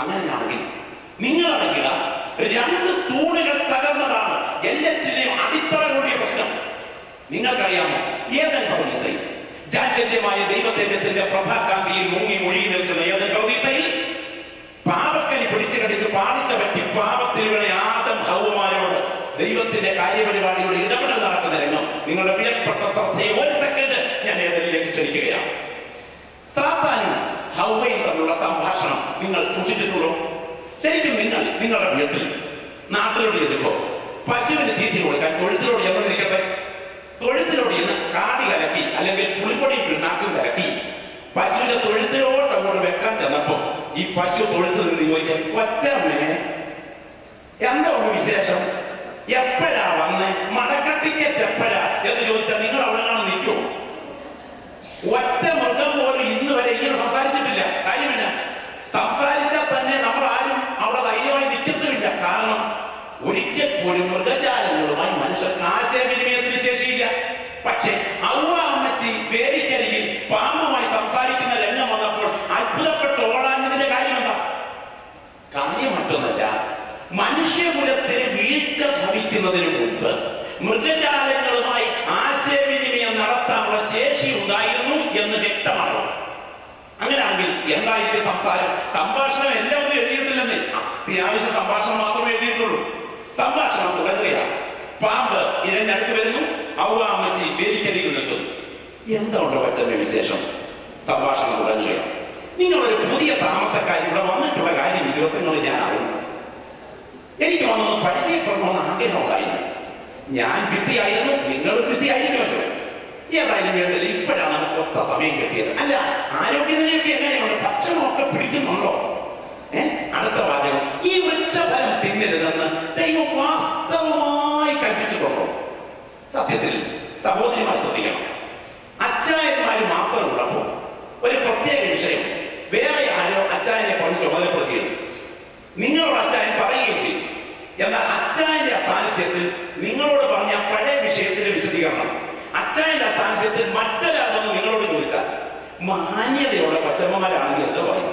അങ്ങനെയാണെങ്കിൽ നിങ്ങളറിയുക, രണ്ട് തൂണുകൾ തകർന്നതാണ് എല്ലാറ്റിനെയും അടിത്തറ കൂടിയ പ്രശ്നം. നിങ്ങൾക്കറിയാമോ, ഏദൻ പർദീസയിൽ ജാത്യന്യമായ ദൈവത്തിന്റെ പ്രഭാകാന്തിയിൽ മുങ്ങി ഒഴുകി നിൽക്കുന്ന ഏദൻ പർദീസയിൽ പാപക്കനി പിടിച്ചു കടിച്ച് പാടിച്ച വ്യക്തി പാപത്തിൽ വീണ ആദം ഹവ്വമാരോട് ദൈവത്തിന്റെ കാര്യപരിപാടിയുടെ ഇടപെടൽ നടക്കുന്ന രംഗം നിങ്ങളുടെ വിലപ്പെട്ട ശ്രദ്ധയെ ഒരു സെക്കൻഡ് ഞാൻ ഏതിലേക്ക് ക്ഷണിക്കുകയാണ്. സാത്താനും ഹവ്വയും തമ്മിലുള്ള സംഭാഷണം നിങ്ങൾ സൂക്ഷിച്ചിട്ടുള്ളൂ? ശരിക്കും നിങ്ങളുടെ വീട്ടിൽ നാട്ടിലോട് ചെല്ലുമ്പോൾ പശുവിന് തീറ്റി കൊടുക്കാൻ തൊഴുത്തിലോട് ചെന്ന് നിൽക്കട്ടെ, തൊഴുത്തിലോട് ചെന്ന് കാടി കലക്കി അല്ലെങ്കിൽ പുളിപ്പൊടി പിണ്ണാക്കും കലക്കി പശുവിന്റെ തൊഴുത്തിലോട്ട് അങ്ങോട്ട് വെക്കാൻ ചെന്നപ്പോ ഈ പശു തൊഴുത്തിൽ നിന്ന് ചോദിക്കാൻ, കൊച്ചമ്മേ എന്താ ഒരു വിശേഷം, എപ്പോഴാ വന്നേ, മടക്കട്ടിക്കറ്റ് എപ്പോഴാ എന്ന് ചോദിച്ചാൽ നിങ്ങൾ അവിടെ കാണാൻ നിൽക്കൂ? ഒറ്റ മൃഗം പോലും ഇന്ന് വരെ ഇങ്ങനെ സംസാരിച്ചിട്ടില്ല. കാര്യമില്ല, സംസാരിച്ചാൽ തന്നെ നമ്മൾ ആരും അവിടെ ധൈര്യമായി നിൽക്കത്തുമില്ല. കാരണം ഒരിക്കൽ പോലും മൃഗജാലങ്ങളുമായി മനുഷ്യർക്ക് ആശയവിനിമയത്തിന് ശേഷിയില്ല. പക്ഷെ ഔവ്വ അമ്മച്ചി വേദിക്കരികിൽ പാമ്പുമായി സംസാരിക്കുന്ന രംഗം വന്നപ്പോൾ അത്ഭുതപ്പെട്ട് ഓടാഞ്ഞതിന്റെ കാര്യം എന്താ? കാര്യം മറ്റൊന്നല്ല, മനുഷ്യകുലത്തിന് വീഴ്ച ഭവിക്കുന്നതിന് മുൻപ് മൃഗജാലങ്ങളുമായി ആശയവിനിമയം നടത്താനുള്ള ശേഷി ഉണ്ടായിരുന്നു എന്ന് വ്യക്തമാണ്. അങ്ങനെയാണെങ്കിൽ എന്തായിരിക്കും സംഭാഷണം എല്ലാം ഒന്നും എഴുതിയിട്ടില്ലെന്ന്, അത്യാവശ്യ സംഭാഷണം മാത്രമേ എഴുതിയിട്ടുള്ളൂ. സംഭാഷണം തുടങ്ങുകയാണ്. പാമ്പ് ഇരഞ്ഞടുത്ത് വരുന്നു, ഔവ്വ അമ്മച്ചി വേദിക്കരികിൽ നിൽക്കുന്നു. എന്തുകൊണ്ട് വച്ചതിന്റെ വിശേഷം? സംഭാഷണം തുടങ്ങുകയാണ്. നിങ്ങളൊരു പുതിയ താമസക്കാരി ഇവിടെ വന്നിട്ടുള്ള കാര്യം ഈ ദിവസങ്ങളിൽ ഞാൻ അറിഞ്ഞു. എനിക്ക് വന്നൊന്ന് പരിചയപ്പെടണമെന്ന് ആഗ്രഹമുണ്ടായിരുന്നു. ഞാൻ ബിസി ആയിരുന്നു, നിങ്ങൾ ബിസി ആയിരിക്കുമല്ലോ. ഏതായാലും വേണ്ടില്ല, ഇപ്പോഴാണ് നമുക്ക് ഒത്ത സമയം കിട്ടിയത്. അല്ല, ആരോഗ്യനിലയൊക്കെ എങ്ങനെയുണ്ട്, ഭക്ഷണമൊക്കെ പിടിക്കുന്നുണ്ടോ? അടുത്ത വാചകം, ഈ വൃക്ഷഫലം തിന്നരുതെന്ന് ദൈവം വാസ്തവമായി കൽപ്പിച്ചിട്ടുണ്ടോ? സത്യത്തിൽ സഹോദരിമാർ ശ്രദ്ധിക്കണം, അച്ചായന്മാര് മാത്രം ഉള്ളപ്പോൾ ഒരു പ്രത്യേക വിഷയം വേറെ ആരോ അച്ചായനെ പറഞ്ഞ് ചുമതലപ്പെടുത്തിയിരുന്നു. നിങ്ങളോട് അച്ചായൻ പറയുകയും ചെയ്യും. എന്നാൽ അച്ചായന്റെ അസാന്നിധ്യത്തിൽ നിങ്ങളോട് പറഞ്ഞ പഴയ വിഷയത്തിന്റെ വിശദീകരണം അച്ചായന്റെ അസാന്നിധ്യത്തിൽ മറ്റൊരാളെന്ന് നിങ്ങളോട് ചോദിച്ചാൽ മാന്യതയുള്ള പച്ചമ്മമാരാണെങ്കിൽ എന്ത് പറയും?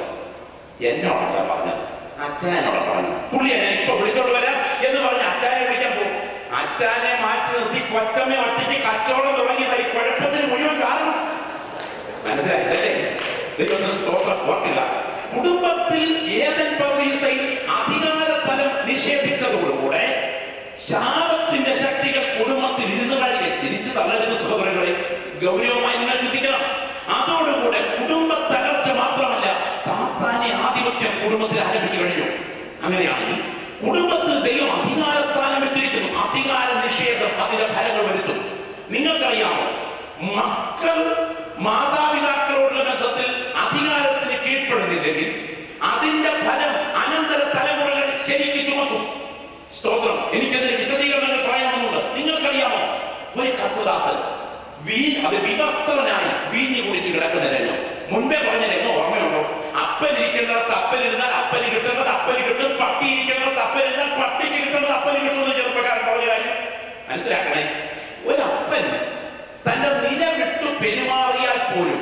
എന്നോടല്ല പറഞ്ഞത്, അച്ചായനോട് പറഞ്ഞു. പുള്ളിയെ ഞാൻ ഇപ്പൊ വിളിച്ചോണ്ട് വരാം എന്ന് പറഞ്ഞ് അച്ചായനെ വിളിക്കാൻ പോകും. അച്ചായനെ മാറ്റി നിർത്തി കൊച്ചമ്മ ഒറ്റയ്ക്ക് കച്ചവടം തുടങ്ങിയതായി കുഴപ്പത്തിന് മുഴുവൻ കാരണം. മനസ്സിലായില്ലേ? ദൈവത്തിന് സ്തോത്രം. ഓർക്കില്ല, കുടുംബത്തിൽ ഏദൻ പർദീസയിൽ അധികാരതലം നിഷേധിച്ചതോടുകൂടെ ശാപത്തിന്റെ ശക്തികൾ കുടുംബത്തിൽ ഇരുന്ന് കഴിഞ്ഞ് ചിരിച്ചു തള്ളരുന്ന സഹോദരങ്ങളെ ഗൗരവമായി നിങ്ങൾ ചിന്തിക്കണം. അതോടുകൂടെ കുടുംബ തകർച്ച മാത്രമല്ല, സാത്താന്യ ആധിപത്യം കുടുംബത്തിൽ ആരംഭിച്ചു കഴിഞ്ഞു. അങ്ങനെയാണെങ്കിൽ കുടുംബത്തിൽ ദൈവം അധികാര സ്ഥാനം വെച്ചിരിക്കുന്നു. അധികാര നിഷേധം അതിന്റെ ഫലങ്ങൾ വരുത്തും. നിങ്ങൾക്കറിയാമോ, മക്കൾ മാതാപിതാക്കളോടുള്ള ബന്ധത്തിൽ അധികാരത്തിന് കീഴ്പ്പെടുന്നില്ലെങ്കിൽ അതിന്റെ ഫലം അനന്തര തലമുറകൾ ശരിക്ക് ചുമക്കും. സ്തോത്രം. എനിക്കതിന് വിശദീകരണങ്ങൾ പറയണമെന്നുണ്ട്. നിങ്ങൾക്കറിയാമോ, ഒരു കർത്തദാസൻ അത് വിവസ്ത്രനായി വീഞ്ഞു കുടിച്ച് കിടക്കുന്ന രംഗം മുൻപേ പറഞ്ഞ രംഗം ഓർമ്മയുണ്ടോ? അപ്പൻ ഇരിക്കേണ്ടത് അപ്പനിരുന്നാൽ അപ്പന് കിട്ടേണ്ടത് അപ്പന് കിട്ടും, പട്ടി ഇരിക്കേണ്ടത് അപ്പനിരുന്നാൽ പട്ടിക്ക് കിട്ടേണ്ടത് അപ്പന് കിട്ടുമെന്ന് ചെറുപ്പക്കാരൻ പറഞ്ഞ കാര്യം മനസ്സിലാക്കണേ. ഒരപ്പൻ തന്റെ നില വിട്ടു പെരുമാറിയാൽ പോലും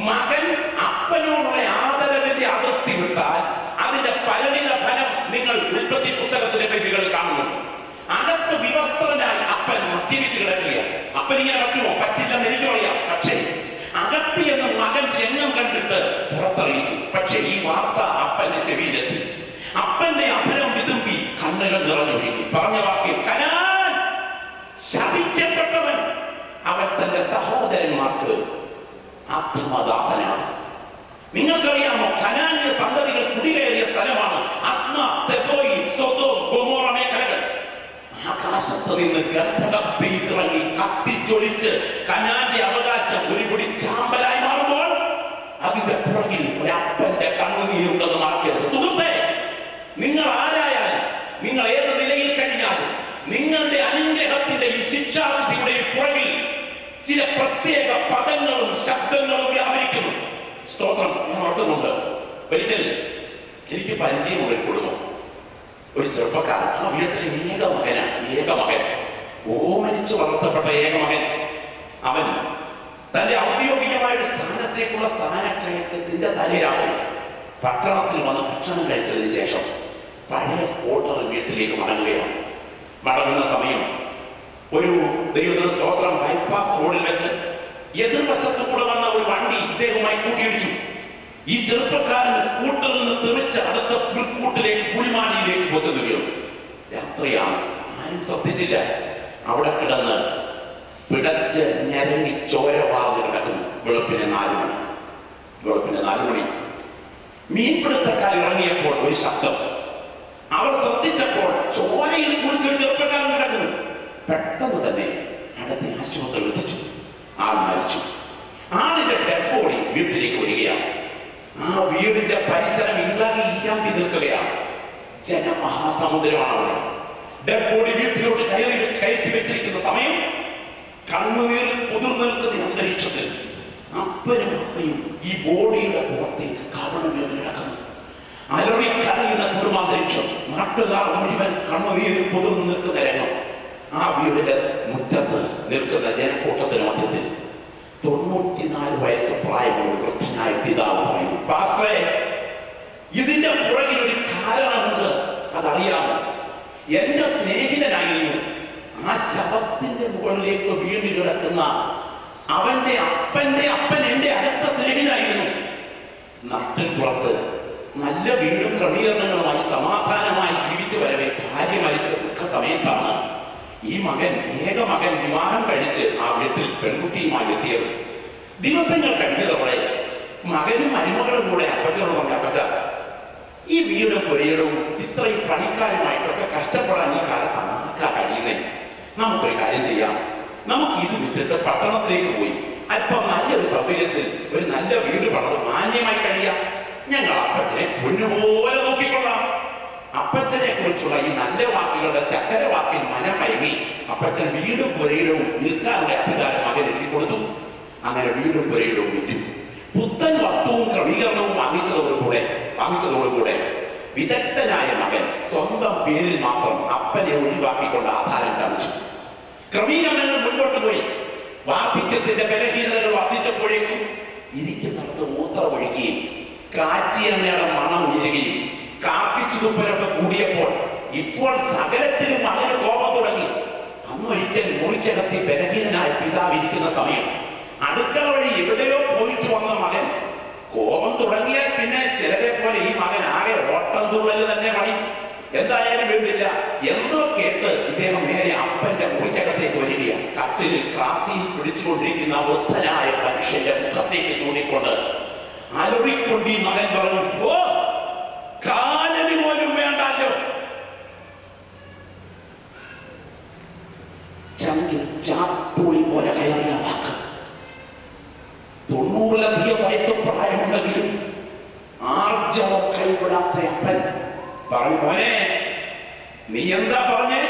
മകൻ അപ്പനോടുള്ള ആദരവിന്റെ അതിർത്തി വിട്ടാൽ അതിന്റെ പരിണിത ഫലം നിങ്ങൾ ഉൽപ്പത്തി പുസ്തകത്തിലെ പേജുകൾ കാണുന്നു. അകത്ത് വിവസ്ത്രനായി അപ്പൻ മദ്യപിച്ച് കിടക്കുകയാണ്. അപ്പൻ ഇങ്ങനെ പറ്റുമോ? പറ്റില്ലെന്ന് എനിക്കറിയാം. പക്ഷേ അകത്ത് എന്ന് മകൻ രംഗം കണ്ടിട്ട് പുറത്തറിയിച്ചു. പക്ഷെ ഈ വാർത്ത അപ്പന്റെ ചെവിയിലെത്തി. അപ്പന്റെ അധരം വിതുമ്പി കണ്ണുകൾ നിറഞ്ഞൊഴുകി. പറഞ്ഞ വാക്യം, കനാൻ ശപിക്കപ്പെട്ടവൻ, അവൻ തന്റെ സഹോദരന്മാർക്ക് ആത്മദാസനാണ്. നിങ്ങൾക്കറിയാമോ, കനാന്യ സന്തതികൾ കുടികയറിയ സ്ഥലമാണ് ആത്മ, സെബോയി, സൊദോം, ഗൊമോറ മേഖലകൾ. ആകാശത്ത് നിന്ന് ഗന്ധകം പെയ്തിറങ്ങി കത്തിച്ചൊളിച്ച് കനാന്റെ അവകാശം ഒരു പിടി ചാമ്പലായി മാറുമ്പോൾ അതിന്റെ പുറകിൽ ഒരപ്പന്റെ കണ്ണുനീരുണ്ടെന്ന് മറക്കരുത്. സുഹൃത്തെ, നിങ്ങൾ ആരായാലും, നിങ്ങൾ ഏത് നിലയിൽ കഴിഞ്ഞാലും, നിങ്ങളുടെ അനുഗ്രഹത്തിന്റെയും ശിക്ഷാവിധിയുടെയും പുറകിൽ ചില പ്രത്യേക പദങ്ങളും ശബ്ദങ്ങളും വ്യാപരിക്കുന്നു. സ്തോത്രം. ഞാൻ ഓർക്കുന്നുണ്ട്, ഒരിക്കൽ എനിക്ക് പരിചയമുള്ള ഒരു കുടുംബം, ഒരു ചെറുപ്പക്കാരൻ. ആ വീട്ടിലെ ഏക മകൻ, ഓമനിച്ചു വളർത്തപ്പെട്ട ഏക മകൻ. അവൻ തന്റെ ഔദ്യോഗികമായ ഒരു സ്ഥാനത്തേക്കുള്ള സ്ഥാനക്കയറ്റത്തിന്റെ തലേരാത്രി പട്ടണത്തിൽ വന്ന് ഭക്ഷണം കഴിച്ചതിന് ശേഷം പഴയ സ്കൂട്ടർ വീട്ടിലേക്ക് മടങ്ങുകയാണ്. മടങ്ങുന്ന സമയം ഒരു ദൈവത്തിന് സ്തോത്രം ബൈപ്പാസ് റോഡിൽ വെച്ച് എതിർവശത്തു കൂടെ വന്ന ഒരു വണ്ടി ഇദ്ദേഹവുമായി കൂട്ടിയിടിച്ചു. ഈ ചെറുപ്പക്കാരൻ സ്കൂട്ടറിൽ നിന്ന് തെറിച്ച് അടുത്ത പുൽക്കൂട്ടിലേക്ക് പുൽമാലിയിലേക്ക് പൊച്ചുകയും. രാത്രിയാണ്, ആരും ശ്രദ്ധിച്ചില്ല. അവിടെ കിടന്ന് പിടച്ച് ഞരങ്ങി ചോരവാർന്ന് കിടക്കുന്നു. വെളുപ്പിന് 4 മണി. മീൻപിടുത്തക്കാർ ഇറങ്ങിയപ്പോൾ ഒരു ശബ്ദം. അവർ ശ്രദ്ധിച്ചപ്പോൾ ചോരയിൽ കുളിച്ചൊരു ചെറുപ്പക്കാരൻ കിടക്കുന്നു. പെട്ടെന്ന് തന്നെ അടുത്ത ആശുപത്രിയിൽ എത്തിച്ചു. ആൾ മരിച്ചു. ആളിന്റെ ഡെഡ് ബോഡി വീട്ടിലേക്ക് വരികയാണ്. ആ വീടിന്റെ പരിസരം ഇളകി നിൽക്കുകയാണ്. ജനമഹാസമുദ്രമാണ് അവിടെ. ഡെഡ് ബോഡി വീട്ടിലോട്ട് കയറ്റി വെച്ചിരിക്കുന്ന സമയം കണ്ണുനീർ കുതിർന്നു നിൽക്കുന്ന അന്തരീക്ഷത്തിൽ അപ്പനും അമ്മയും ഈ ബോഡിയുടെ പുറത്തേക്ക് കവണം വീണ് കിടക്കുന്നു. അലറിക്കരയുന്ന കുടുംബാന്തരീക്ഷം. നാട്ടുകാർ മുഴുവൻ കണ്ണുനീരിൽ കുതിർന്നു നിൽക്കുന്ന രംഗം. ആ വീടിന്റെ മുറ്റത്ത് നിൽക്കുന്ന ജനക്കൂട്ടത്തിന് മധ്യത്തിൽ 94 വയസ്സ് പ്രായമുള്ള ഒരു വൃദ്ധനായ പിതാവ് പറയുന്നു, പാസ്റ്ററെ, ഇതിന്റെ പുറകിൽ ഒരു കാരണമുണ്ട്, അതറിയാമോ? എന്റെ സ്നേഹിതനായിരുന്നു ആ ശവത്തിന്റെ മുകളിലേക്ക് വീണ് കിടക്കുന്ന അവന്റെ അപ്പൻ എന്റെ അടുത്ത സ്നേഹിതനായിരുന്നു. നാട്ടിൻ പുറത്ത് നല്ല വീടും ക്രമീകരണങ്ങളുമായി സമാധാനമായി ജീവിച്ചു വരവെ ഭാര്യ മരിച്ച ദുഃഖ സമയത്താണ് ഈ ഏക മകൻ വിവാഹം കഴിച്ച് ആ വീട്ടിൽ പെൺകുട്ടിയുമായി എത്തിയത്. ദിവസങ്ങൾ കഴിഞ്ഞതോടെ മകനും മരുമകളും കൂടെ അപ്പച്ചനോട് പറഞ്ഞു, അപ്പച്ച, ഈ വീടും പുരയിടവും ഇത്രയും പണിക്കാരുമായിട്ടൊക്കെ കഷ്ടപ്പെടാൻ ഈ കാലത്ത് ആർക്കാ കഴിയുന്നേ? നമുക്കൊരു കാര്യം ചെയ്യാം, നമുക്ക് ഇത് വിറ്റിട്ട് പട്ടണത്തിലേക്ക് പോയി അല്പം നല്ലൊരു സൗകര്യത്തിൽ ഒരു നല്ല വീട് പണിത് മാന്യമായി കഴിയാം. ഞങ്ങൾ അപ്പച്ചനെ പൊന്നുപോലെ നോക്കിക്കൊള്ളാം. അപ്പച്ചനെ കുറിച്ചുള്ള ഈ നല്ല വാക്കുകളുടെ ചക്കര വാക്കിൽ മനമയങ്ങി അപ്പച്ചൻ വീടും പുരയിടവും വിൽക്കാനുള്ള അധികാരം മകൻ എഴുതി കൊടുത്തു. അങ്ങനെ വീടും പുരയിടവും വിറ്റു. പുത്തൻ വസ്തുവും ക്രമീകരണവും വാങ്ങിച്ചതോടുകൂടെ വിദഗ്ധനായ മകൻ സ്വന്തം പേരിൽ മാത്രം അപ്പനെ ഒഴിവാക്കിക്കൊണ്ട് ആധാരം ചമച്ചു. ക്രമീകരണങ്ങൾ മുൻപോട്ട് പോയി. വാർദ്ധക്യത്തിന്റെ ബലഹീനതകൾ വർദ്ധിച്ചപ്പോഴേക്കും ഇരിക്കുന്നിടത്ത് മൂത്രമൊഴിക്കുകയും കാച്ചിയെണ്ണയുടെ മണം ഉയരുകയും കാപ്പിച്ചുതുപ്പലൊക്കെ കൂടിയപ്പോൾ ഇപ്പോൾ സകലത്തിലും മകന് കോപം തുടങ്ങി. അന്നൊരിക്കൽ മുറിക്കകത്തി ബലഹീനനായ പിതാവ് ഇരിക്കുന്ന സമയം അടുക്കള വഴി എവിടെയോ പോയിട്ട് വന്ന മകൻ കോപം തുടങ്ങിയാൽ പിന്നെ ചിലരെ പോലെ ഈ മകൻ ആകെ ഓട്ടം തുള്ളൽ തന്നെ പണി. എന്തായാലും വേണ്ടില്ല, എന്തോ കേട്ട് ഇദ്ദേഹം നേരെ അപ്പന്റെ മുറിക്കകത്തേക്ക് വരികയാണ്. കട്ടിലിൽ ക്രാസിയിൽ പിടിച്ചുകൊണ്ടിരിക്കുന്ന വൃദ്ധനായ മനുഷ്യന്റെ മുഖത്തേക്ക് ചൂണ്ടിക്കൊണ്ട് അലറിക്കൊണ്ട് ഈ മകൻ പറഞ്ഞു, ഓ, കാലന് പോലും വേണ്ടല്ലോ. ചങ്കിൽ ചാപ്പുളി പോലെ കയറിയ വാക്ക്. 90-ലധികം വയസ്സ് പ്രായമുണ്ടെങ്കിലും ആർജവം കൈവിടാത്ത അപ്പൻ പറഞ്ഞു, മോനെ, നീ എന്താ പറഞ്ഞേ?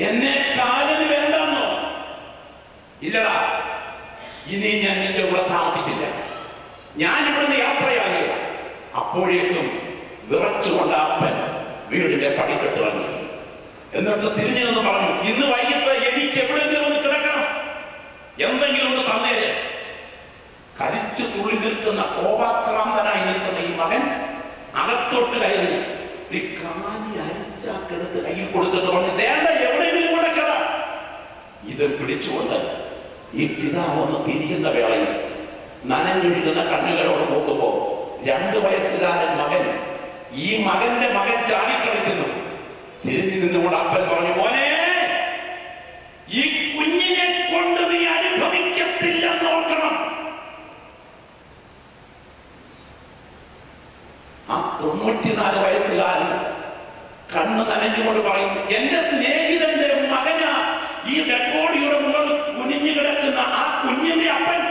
എന്നെ കാലന് വേണ്ടെന്നോ? ഇല്ലടാ, ഇനി ഞാൻ നിന്റെ കൂടെ താമസിക്കില്ല, ഞാൻ ഇവിടുന്ന് യാത്രയാകുക. അപ്പോഴേക്കും വിറച്ചുകൊണ്ട് അപ്പൻ വീടിന്റെ പടിക്കെട്ടിറങ്ങി. എന്നിട്ട് തിരിഞ്ഞു നിന്ന് പറഞ്ഞു, ഇന്ന് വൈകിട്ട് എനിക്ക് എവിടെയെങ്കിലും ഒന്ന് കിടക്കണം, എന്തെങ്കിലും ഒന്ന് തന്നേരെ. കരിച്ചു തുള്ളി നിൽക്കുന്ന കോപാക്രാന്തനായി നിൽക്കുന്ന ഈ മകൻ അകത്തോട്ട് കയറി ഒരു കാലി അരിച്ചാക്കെടുത്ത് കയ്യിൽ കൊടുത്തിട്ട് പറഞ്ഞു, വേണ്ട, എവിടെയെങ്കിലും കൂടെ കിട. ഇത് പിടിച്ചുകൊണ്ട് ഈ പിതാവ് ഒന്ന് തിരിയുന്ന വേളയിൽ നനഞ്ഞൊഴുകുന്ന കണ്ണുകളോട് നോക്കുമ്പോ 2 വയസ്സുകാരൻ മകൻ, ഈ മകന്റെ മകൻ ചാടിക്കളിക്കുന്നു. തിരിഞ്ഞു നിന്നുകൊണ്ട് അപ്പൻ പറഞ്ഞു, മോനെ, ഈ കുഞ്ഞിനെ കൊണ്ട് നീ അനുഭവിക്കത്തില്ലെന്ന് ഓർക്കണം. ആ 94 വയസ്സുകാരൻ കണ്ണ് നനഞ്ഞുകൊണ്ട് പറയും, എന്റെ സ്നേഹിതന്റെ മകനാ ഈ ഡെഡ് ബോഡിയുടെ മുകളിൽ കുനിഞ്ഞു കിടക്കുന്ന ആ കുഞ്ഞിന്റെ അപ്പൻ.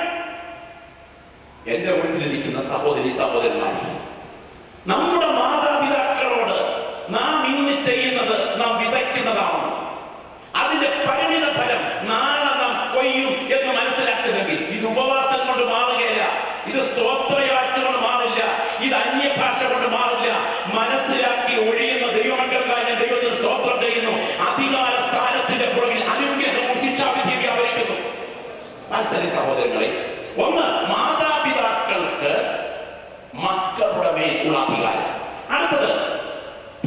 എന്റെ മുന്നിലിരിക്കുന്ന സഹോദരി സഹോദരന്മാരെ, നമ്മുടെ മാതാപിതാക്കളോട് നാം ഇന്ന് ചെയ്യുന്നത് നാം വിതയ്ക്കുന്നതാണ്. അതിന്റെ പരിണിത ഫലം നാളെ നാം കൊയ്യും എന്ന് മനസ്സിലാക്കുന്നെങ്കിൽ ഇത് ഉപവാസം കൊണ്ട് മാറുകയില്ല, ഇത് സ്തോത്രയാഴ്ച കൊണ്ട് മാറില്ല, ഇത് അന്യഭാഷ കൊണ്ട് മാറില്ല. മനസ്സിലാക്കി ഒഴിയുന്ന ദൈവമക്കൾക്കായി ഞാൻ ദൈവത്തിന് സ്തോത്രം ചെയ്യുന്നു. അധികാര സ്ഥാനത്തിന്റെ പുറകിൽ അനുഗ്രഹവും ശിക്ഷാവിധിയും വ്യാപരിക്കുന്നു. സഹോദരങ്ങളെ, ഒന്ന്, മാതാപിതാക്കൾക്ക് മക്കളുടെ മേലുള്ള അധികാരം. അടുത്തത്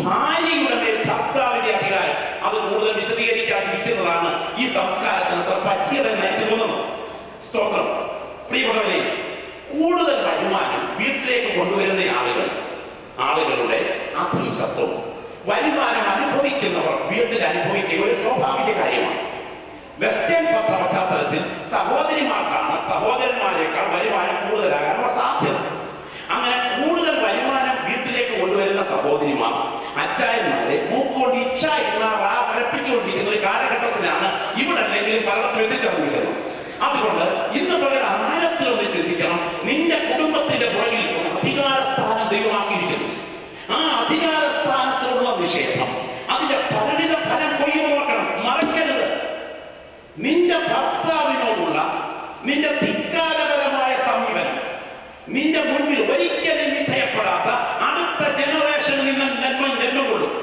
ഭാര്യയുടെ മേൽ ഭർത്താവിന്റെ അധികാരം. അത് കൂടുതൽ വിശദീകരിക്കാതിരിക്കുന്നതാണ് ഈ സംസ്കാരത്തിന് അത്ര പറ്റിയതെന്ന് എനിക്ക് തോന്നുന്നു. സ്തോത്രം. പ്രിയപ്പെട്ടവരെ, കൂടുതൽ വരുമാനം വീട്ടിലേക്ക് കൊണ്ടുവരുന്ന ആളുകളുടെ അധീശത്വം വരുമാനം അനുഭവിക്കുന്നവർ വീട്ടിൽ അനുഭവിക്കുക ഒരു സ്വാഭാവിക കാര്യമാണ്. വെസ്റ്റേൺ പശ്ചാത്തലത്തിൽ സഹോദരിമാർക്കാണ് സഹോദരന്മാരെക്കാൾ വരുമാനം കൂടുതലാകാനുള്ള സാധ്യത. അങ്ങനെ കൂടുതൽ വരുമാനം വീട്ടിലേക്ക് കൊണ്ടുവരുന്ന സഹോദരിമാർ അച്ചായന്മാരെ മൂക്കോണ്ട് ഇച്ഛ എന്ന കൽപ്പിച്ചുകൊണ്ടിരിക്കുന്ന ഒരു കാലഘട്ടത്തിലാണ് ഇവിടെ അല്ലെങ്കിലും പലർക്കും എത്തിച്ചേർന്നിരിക്കുന്നത്. അതുകൊണ്ട് ഇന്ന് പകൽ ആഴത്തിലൊന്ന് ചിന്തിക്കണം. നിന്റെ കുടുംബത്തിന്റെ പുറകിൽ ഒരു അധികാര സ്ഥാനം ദൈവമാക്കിയിരിക്കുന്നു. ആ അധികാര സ്ഥാനത്തിലുള്ള നിഷേധം അതിന്റെ പരിണിത ഫലം കൊയ്യുന്നോർക്കണം, മറക്കരുത്. നിന്റെ ഭർത്താവിനോടുള്ള നിന്റെ ധിക്കാരപരമായ സമീപനം നിന്റെ മുൻപിൽ ഒരിക്കലും വിധേയപ്പെടാത്ത അടുത്ത ജനറേഷനിൽ നിന്ന് ജന്മം കൊള്ളും.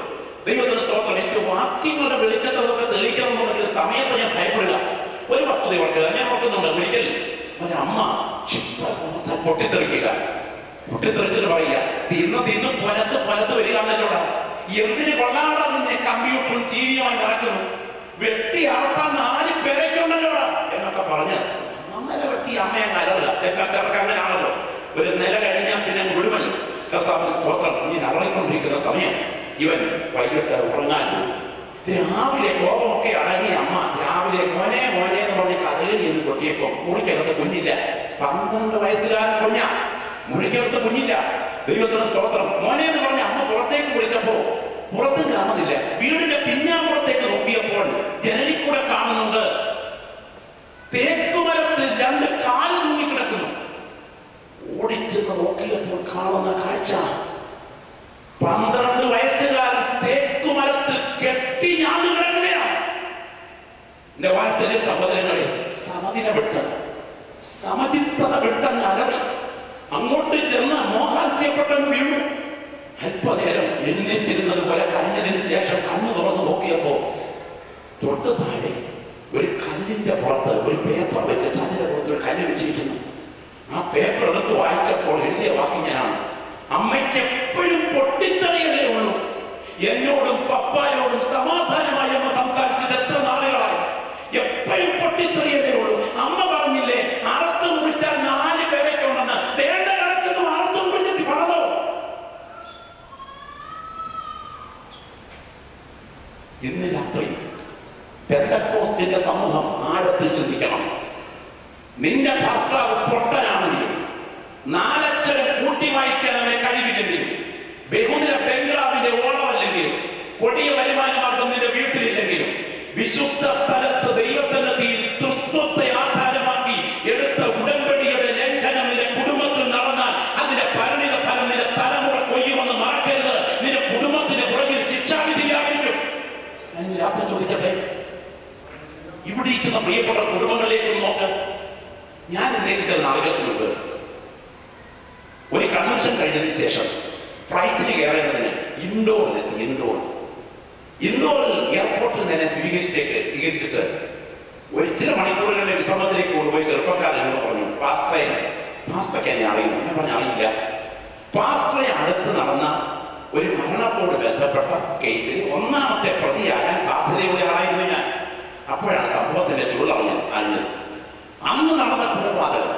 ദൈവത്തിന് സ്തോത്രം. എനിക്ക് വാക്യങ്ങളുടെ വെളിച്ചത്തൊക്കെ തെളിയിക്കണമെന്നുണ്ടെങ്കിൽ സമയത്ത് ഞാൻ ഭയപ്പെടുക. ഒരു വസ്തുത ഓർക്കുക. ഞാൻ ഓർക്കുന്നുണ്ട്, ഒരിക്കൽ ഒരമ്മ പൊട്ടിത്തെറിച്ചിട്ട് പറയുക, തിന്ന് പനത്ത് വരിക എന്നല്ലോടാ, എന്തിന് കൊള്ളാടാ നിന്നെ കമ്പ്യൂട്ടറും ടിവിയുമായി നടക്കുന്നു, വെട്ടി അറുത്താൻ 4 പേരൊക്കെയുണ്ടല്ലോടാ എന്നൊക്കെ പറഞ്ഞ് അങ്ങനെ വെട്ടി അമ്മയെ അലറില്ല. ചെറുക്ക അങ്ങനെയാണല്ലോ. ഒരു നില കഴിഞ്ഞാൽ പിന്നെ മുഴുവൻ. കർത്താവിന് സ്തോത്രം. ഇങ്ങനെ അറങ്ങിക്കൊണ്ടിരിക്കുന്ന സമയം ഇവൻ വൈകിട്ട് ഉറങ്ങാൻ പോയി. രാവിലെ കോപമൊക്കെ അടങ്ങിയ അമ്മ രാവിലെ മോനെ എന്ന് പറഞ്ഞ് കഥകളി എന്ന് കൊട്ടിയപ്പോ മുറിക്കകത്ത് കുഞ്ഞില്ല. 12 വയസ്സുകാരൻ കുഞ്ഞ, മുറിക്കകത്ത് കുഞ്ഞില്ല. ദൈവത്തിന് സ്തോത്രം. മോനെ എന്ന് പറഞ്ഞ് അമ്മ പുറത്തേക്ക് വിളിച്ചപ്പോ പുറത്തും കാണുന്നില്ല. വീടിന്റെ പിന്നാമ്പുറത്തേക്ക് നോക്കിയപ്പോൾ ജനലിക്കൂടെ കാണുന്നുണ്ട് തേക്കുമരത്തിൽ 2 കാല് തൂങ്ങിക്കിടക്കുന്നു. ഓടിച്ചെന്ന് നോക്കിയപ്പോൾ കാണുന്ന കാഴ്ച 12 വയസ്സുകാരൻ തേക്കുമരത്തിൽ കെട്ടി ഞാന് കിടക്കുകയാണ്. എന്റെ വാത്സല്യ സഹോദരങ്ങളെ, സമചിത്തത വിട്ടങ്ങ് അലറി അങ്ങോട്ട് ചെന്ന് മോഹാസ്യപ്പെട്ടങ്ങ് വീണു. അല്പനേരം എഴുന്നേറ്റിരുന്നത് പോലെ കഴിഞ്ഞതിന് ശേഷം കണ്ണു തുറന്ന് നോക്കിയപ്പോ തൊട്ട് താഴെ ഒരു കല്ലിന്റെ പുറത്ത് ഒരു പേപ്പർ വെച്ചിട്ട് അതിന്റെ പുറത്ത് ഒരു കല്ല് വെച്ചിരിക്കുന്നു. ആ പേപ്പർ എടുത്ത് വായിച്ചപ്പോൾ എഴുതിയ വാക്യങ്ങളാണ്: അമ്മയ്ക്ക് എപ്പോഴും പൊട്ടിത്തെറിയല്ലേ ഉള്ളൂ, എന്നോടും പപ്പായോടും സമാധാനമായി അമ്മ സംസാരിച്ചിട്ട് എത്ര നാളുകളായി, എപ്പോഴും പൊട്ടിത്തെറിയല്ലേ ഉള്ളൂ. അമ്മ പറഞ്ഞില്ലേ അറുത്ത് മുറിച്ചാൽ 4 പേരൊക്കെ ഉണ്ടെന്ന്, വേണ്ട കിടക്കുന്നു അറുത്ത് മുറിച്ചിട്ട് പറഞ്ഞോ. ഇന്ന് രാത്രി പെന്തക്കോസ്തിന്റെ സമൂഹം ആഴത്തിൽ ചിന്തിക്കണം. നിന്റെ ഭർത്താവ് പൊട്ടനാണെങ്കിലും 4 അക്ഷരം കൂട്ടി വായിക്കാൻ അവന് കഴിവില്ലെങ്കിലും ബഹുനില ബംഗ്ലാവിന്റെ ഓണമല്ലെങ്കിലും കൊടിയ വരുമാന മാർഗം നിന്റെ വീട്ടിലില്ലെങ്കിലും വിശുദ്ധ സ്ഥലത്ത് ദൈവസന്നിധിയിൽ തൃത്വത്തെ ആധാരമാക്കി എടുത്ത ഉടമ്പടിയുടെ ലംഘനം നിന്റെ കുടുംബത്തിൽ നടന്നാൽ അതിന്റെ പരിണിത ഫലം നിന്റെ തലമുറ കൊയ്യുമെന്ന് മറക്കരുത്. നിന്റെ കുടുംബത്തിന്റെ പുറകിൽ ശിക്ഷാവിധി വ്യാപരിക്കും. ഞാൻ രാത്രി ചോദിക്കട്ടെ, ഇവിടെ ഇരിക്കുന്ന പ്രിയപ്പെട്ട കുടുംബങ്ങളിലേക്ക് നോക്ക്. ഞാൻ ഇന്നേക്ക് ചില നാളുകൾക്ക് മുൻപ് ഒരു കൺവെൻഷൻ കഴിഞ്ഞതിന് ശേഷം ഫ്ലൈറ്റിന് കയറേണ്ടതിന് ഇൻഡോറിലെത്തി. ഇൻഡോറിൽ എയർപോർട്ടിൽ തന്നെ സ്വീകരിച്ചിട്ട് ഒരു ചില മണിക്കൂറുകളുടെ വിശ്രമത്തിലേക്ക് കൊണ്ടുപോയി ചെറുപ്പക്കാരനോട് പറഞ്ഞു, പാസ്റ്ററെ എന്നെ അറിയുന്നു. ഞാൻ പറഞ്ഞ അറിയില്ല. പാസ്റ്ററെ അടുത്ത് നടന്ന ഒരു മരണത്തോട് ബന്ധപ്പെട്ട കേസിൽ 1ാമത്തെ പ്രതിയാകാൻ സാധ്യതയുള്ള ആളായിരുന്നു ഞാൻ. അപ്പോഴാണ് സംഭവത്തിന്റെ ചുരുളറിഞ്ഞത്. അന്ന് നടന്ന കൊലപാതകം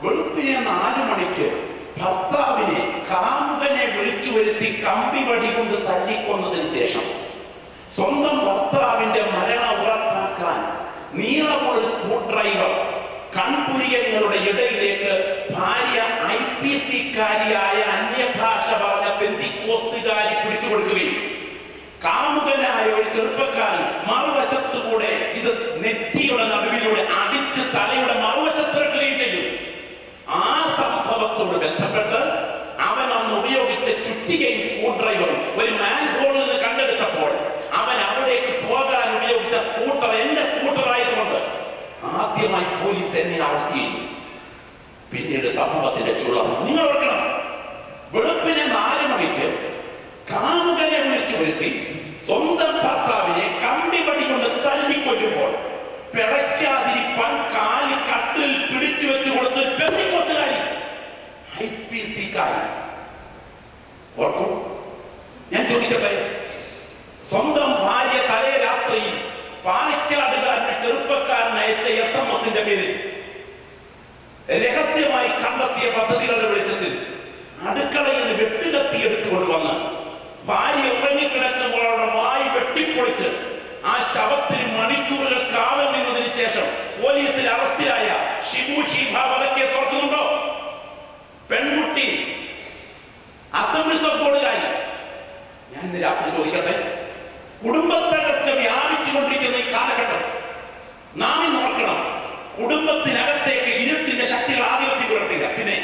വെളുപ്പിനെ 4 മണിക്ക് ഭർത്താവിനെ കാമുകനെ വിളിച്ചു വരുത്തി കമ്പി വടി കൊണ്ട് തല്ലിക്കൊന്നതിന് ശേഷം സ്വന്തം ഭർത്താവിന്റെ മരണം ഉറപ്പാക്കാൻ നീളമുള്ള സ്ക്രൂ ഡ്രൈവർ കൺപുരിയങ്ങളുടെ ഇടയിലേക്ക് ഭാര്യ IPC-കാരിയായ അന്യഭാഷ പറഞ്ഞ പെന്തിക്കോസ്തുകാരി പിടിച്ചു കൊടുക്കുകയും കാമുകനായ ഒരു ചെറുപ്പക്കാരൻ മറുവശത്തുകൂടെ ഇത് നെറ്റിയുടെ നടുവിലൂടെ അടിച്ച് തലയുടെ മറുവശത്തിറക്കുകയും ചെയ്യും. ആ സംഭവത്തോട് ബന്ധപ്പെട്ട് അവൻ അന്ന് ഉപയോഗിച്ച ചുറ്റികയും സ്ക്രൂ ഡ്രൈവറും ഒരു മാൻഹോളിൽ നിന്ന് കണ്ടെടുത്തപ്പോൾ അവൻ അവിടേക്ക് പോകാൻ ഉപയോഗിച്ച സ്കൂട്ടർ എന്റെ സ്കൂട്ടർ ആയതുകൊണ്ട് ആദ്യമായി പോലീസ് എന്നെ അറസ്റ്റ് ചെയ്തു. പിന്നീട് സംഭവത്തിന്റെ ചുള്ളം നിങ്ങൾ ഓർക്കണം. വെളുപ്പിനെ 4 മണിക്ക് കാമുകനെ വിളിച്ചു വരുത്തി സ്വന്തം ഭർത്താവിനെ കമ്പി വടി കൊണ്ട് തല്ലിക്കൊല്ലുമ്പോൾ പിടയ്ക്കാതിരിക്കാൻ കാലി കട്ടിൽ പിടിച്ചു വെച്ചു കൊടുത്ത് പെന്തിക്കോസ്തുകാരി IPC-കാരി ഓർക്കും. ഞാൻ ചോദിക്കട്ടെ, സ്വന്തം ഭാര്യ തലേ രാത്രി പാലക്കാടുകാരന് ചെറുപ്പക്കാരൻ അയച്ച SMS പേരിൽ രഹസ്യമായി കണ്ടെത്തിയ പദ്ധതികളുടെ വെളിച്ചത്തിൽ അടുക്കളയിൽ നിന്ന് വെട്ടുകത്തി എടുത്തുകൊണ്ട് വന്ന് ഭാര്യ ഉറങ്ങിക്കിടക്കുമ്പോൾ അവരുടെ വായി വെട്ടിപ്പൊളിച്ച് ആ ശവത്തിന് മണിക്കൂറുകൾ കാവൽ നിന്നതിന് ശേഷം പോലീസിൽ അറസ്റ്റിലായ ഷിബു ഷീബ വധക്കേസ് ഓർക്കുന്നുണ്ടോ? പെൺകുട്ടി അസംബ്ലി സപ്പോർട്ടുകാരി. ഞാൻ ഇന്ന് രാത്രി ചോദിക്കട്ടെ, കുടുംബത്തകർച്ച വ്യാപിച്ചുകൊണ്ടിരിക്കുന്ന ഈ കാലഘട്ടം നാം ഇന്ന് ഓർക്കണം. കുടുംബത്തിനകത്തേക്ക് ഇരുട്ടിന്റെ ശക്തികൾ ആധിപത്യം പുലർത്തുക. പിന്നെ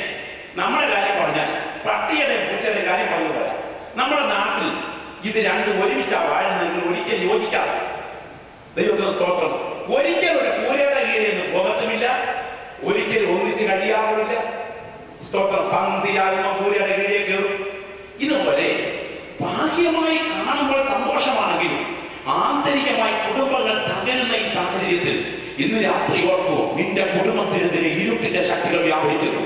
നമ്മുടെ കാര്യം പറഞ്ഞാൽ പട്ടിയുടെ പൂച്ചയുടെ കാര്യം പറഞ്ഞു തരാം. നമ്മുടെ നാട്ടിൽ ഇത് രണ്ടും ഒരുമിച്ചാ വാഴുന്നതെങ്കിൽ ഒരിക്കൽ യോജിക്കാതെ. ദൈവത്തിന് സ്തോത്രം. ഒരിക്കലും ഒരു പൂരയുടെ കീഴിൽ ബോധത്തുമില്ല, ഒരിക്കലും ഒന്നിച്ച് കഴിയാറുമില്ല. സ്തോത്രം. സന്ധിയാകുമ്പോ പൂരയുടെ കീഴിൽ കയറും. ഇതുപോലെ ബാഹ്യമായി കാണുമ്പോൾ സന്തോഷമാണെങ്കിലും ആന്തരികമായി കുടുംബങ്ങൾ തകരുന്ന ഈ സാഹചര്യത്തിൽ ഇന്ന് രാത്രി ഓർക്കൂ, നിന്റെ കുടുംബത്തിനെതിരെ ഇരുട്ടിന്റെ ശക്തികൾ വ്യാപരിക്കുന്നു.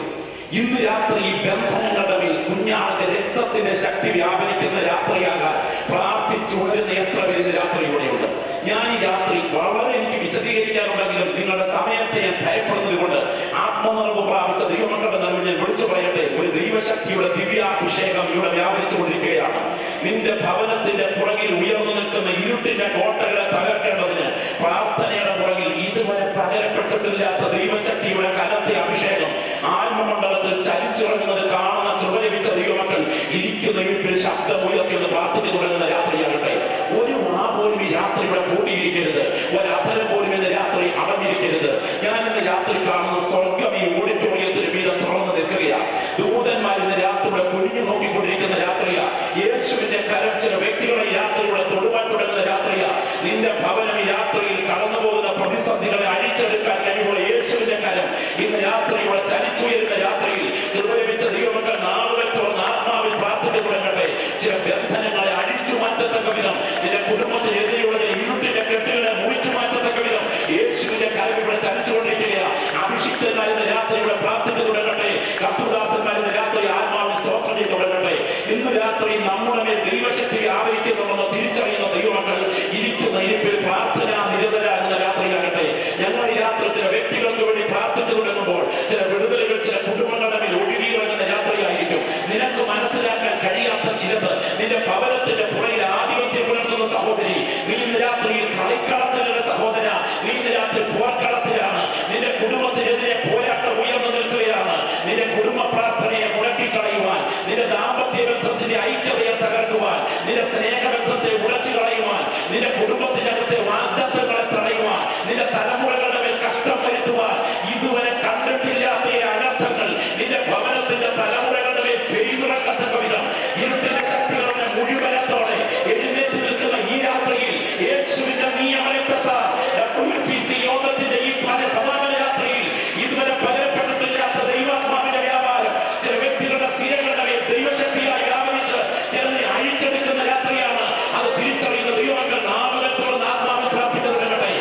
ഇന്ന് രാത്രി ഈ ബന്ധനങ്ങളുടെ മേൽ കുഞ്ഞാളുടെ രക്തത്തിന്റെ ശക്തി വ്യാപരിക്കുന്ന രാത്രിയാകാൻ പ്രാർത്ഥിച്ചുണരുന്ന എത്ര പേര് രാത്രി ഇവിടെയുണ്ട്. ഞാൻ ഈ രാത്രി വളരെ എനിക്ക് വിശദീകരിക്കാനുണ്ടെങ്കിലും നിങ്ങളുടെ സമയത്തെ ഞാൻ ഭയപ്പെടുന്നത് കൊണ്ട് ആത്മനിർഭർ പ്രാപിച്ച ദൈവമക്കളുടെ നടുവിൽ ഞാൻ വിളിച്ചു പറയട്ടെ, ഒരു ദൈവശക്തിയുടെ ദിവ്യാഭിഷേകം ഇവിടെ വ്യാപരിച്ചുകൊണ്ടിരിക്കുകയാണ്. നിന്റെ ഭവനത്തിന്റെ പുറകിൽ ഉയർന്നു നിൽക്കുന്ന ഇരുട്ടിന്റെ കോട്ടകളെ തകർക്കേണ്ടതിന് പ്രാർത്ഥനയുടെ പുറകിൽ ഇതുവരെ പകരപ്പെട്ടിട്ടില്ലാത്ത ദൈവശക്തിയുടെ കനത്തെ അഭിഷേകം ആത്മമണ്ഡലത്തിൽ ചലിച്ചിറങ്ങുന്നത് കാണുന്ന കൃപ ലഭിച്ച ദൈവമക്കൾ ഇരിക്കുന്ന ഇരുട്ടിൽ ശബ്ദം ഉയർത്തിയെന്ന് പ്രാർത്ഥിച്ചു തുടങ്ങുന്ന രാത്രിയാകട്ടെ. ഒരു വാ പോലും ഈ രാത്രി ഇവിടെ പൂട്ടിയിരിക്കരുത്, ഒരധരം പോലും ഇന്ന് രാത്രി അടഞ്ഞിരിക്കരുത്. ഞാൻ ഇന്ന് രാത്രി കാണുന്ന സ്വർഗം ഈ ഓഡിറ്റോറിയത്തിന് മീതെ തുറന്നു നിൽക്കുകയാണ്. ദൂതന്മാരിന്ന് രാത്രി ഇവിടെ കുഴിഞ്ഞു നോക്കിക്കൊണ്ടിരിക്കുന്ന രാത്രിയാ. യേശുവിന്റെ കരം ചില വ്യക്തികളെ ഈ രാത്രിയുടെ തൊടുവാൻ തുടങ്ങുന്ന രാത്രിയാ. നിന്റെ ഭവനം ഈ രാത്രിയിൽ കടന്നു പോകുന്ന പ്രതിസന്ധികളെ അഴിച്ചെടുക്കാൻ കഴിവുള്ള യേശുവിന്റെ കരം ഇന്ന് രാത്രി ഇവിടെ ചലിച്ചുയരുന്ന രാത്രിയിൽ കൃപ ലഭിച്ച ദൈവമക്കൾ നാളുകൾ തുറന്ന് ആത്മാവിൽ പ്രാർത്ഥിച്ചു തുടങ്ങട്ടെ. ചില ബന്ധനങ്ങളെ അഴിച്ചു മാറ്റത്തക്ക വിധം, നിന്റെ കുടുംബത്തിനെതിരെയുള്ള ഇരുട്ടിന്റെ കെട്ടുകളെ മുറിച്ചു മാറ്റത്തക്ക വിധം യേശുവിന്റെ കരം ഇവിടെ ചലിച്ചുകൊണ്ടിരിക്കുകയാണ്. അഭിഷിക്തന്മാരിന്ന് രാത്രി ഇവിടെ പ്രാർത്ഥിച്ചു തുടങ്ങട്ടെ. കർത്തൃദാസന്മാരിന്ന് രാത്രി ആത്മാവിൽ സ്തോത്രം ചെയ്ത് തുടങ്ങട്ടെ. ഇന്ന് രാത്രി നമ്മുടെ മേൽ ദൈവശക്തി വ്യാപരിക്കുന്നുണ്ടെന്ന് തിരിച്ചറിയുന്ന ദൈവമക്കൾ ഇരിക്കുന്ന ഇരിപ്പിൽ പ്രാർത്ഥന നിരതരാകുന്ന രാത്രിയാകട്ടെ. ഞങ്ങൾ ഈ രാത്രി ചില വ്യക്തികൾക്ക് വേണ്ടി പ്രാർത്ഥിച്ചു തുടങ്ങുമ്പോൾ ചില വിടുതലുകൾ ചില കുടുംബങ്ങളുടെ മേൽ ഒഴുകിയിറങ്ങുന്ന രാത്രിയായിരിക്കും. നിനക്ക് മനസ്സിലാക്കാൻ കഴിയാത്ത ചിലത് നിന്റെ ഭവനത്തിന്റെ പുറകിൽ ആധിപത്യം പുലർത്തുന്ന സഹോദരി, നീ ഇന്ന് രാത്രിയിൽ കളിക്കളത്തിലുള്ള സഹോദര, നീ ഇന്ന് രാത്രി പോർക്കളത്തിലാണ്. നിന്റെ കുടുംബത്തിനെതിരെ പോരാട്ടം ഉയർന്നു നിൽക്കുകയാണ്. നിന്റെ കുടുംബ പ്രാർത്ഥനയെ മുടക്കിക്കളയുവാൻ, നിന്റെ ദാമ്പത്യ ബന്ധത്തിന്റെ ഐക്യതയെ തകർക്കുവാൻ, നിന്റെ സ്നേഹബന്ധത്തെ ഉടച്ചു കളയുവാൻ, നിന്റെ കുടുംബത്തിനകത്തെ വാഗ്ദത്തങ്ങളെ തടയുവാൻ, നിന്റെ തലമുറകളുടെ മേൽ കഷ്ടം വരുത്തുവാൻ ഇതുവരെ കണ്ടിട്ടില്ലാത്ത അനർത്ഥങ്ങൾ നിന്റെ ഭവനത്തിന്റെ തലമുറകളുടെ മേൽ പെയ്തുറക്കത്തക്ക വിധം ഇരുട്ടിന്റെ ശക്തികളുടെ മുഴുവനത്തോടെ എഴുന്നേറ്റ് നിൽക്കുന്ന ഈ രാത്രിയിൽ യേശുവിന്റെ നിയമനത്താൽ WPC യോഗത്തിന്റെ ഈ പല സമാപന രാത്രിയിൽ ഇതുവരെ പകരപ്പെട്ടിട്ടില്ലാത്ത ദൈവാത്മാവിന്റെ വ്യാപാരം ചില വ്യക്തികളുടെ സ്ഥിരങ്ങളുടെ മേൽ ദൈവശക്തിയായി വ്യാപരിച്ച് ചിലതിനെ അഴിച്ചെടുക്കുന്ന രാത്രിയാണ്. അത് തിരിച്ചറിയുന്ന ദൈവങ്ങൾ നാവുകൾ തുറന്ന് ആത്മാവിൽ പ്രാർത്ഥിച്ചു തുടങ്ങട്ടെ.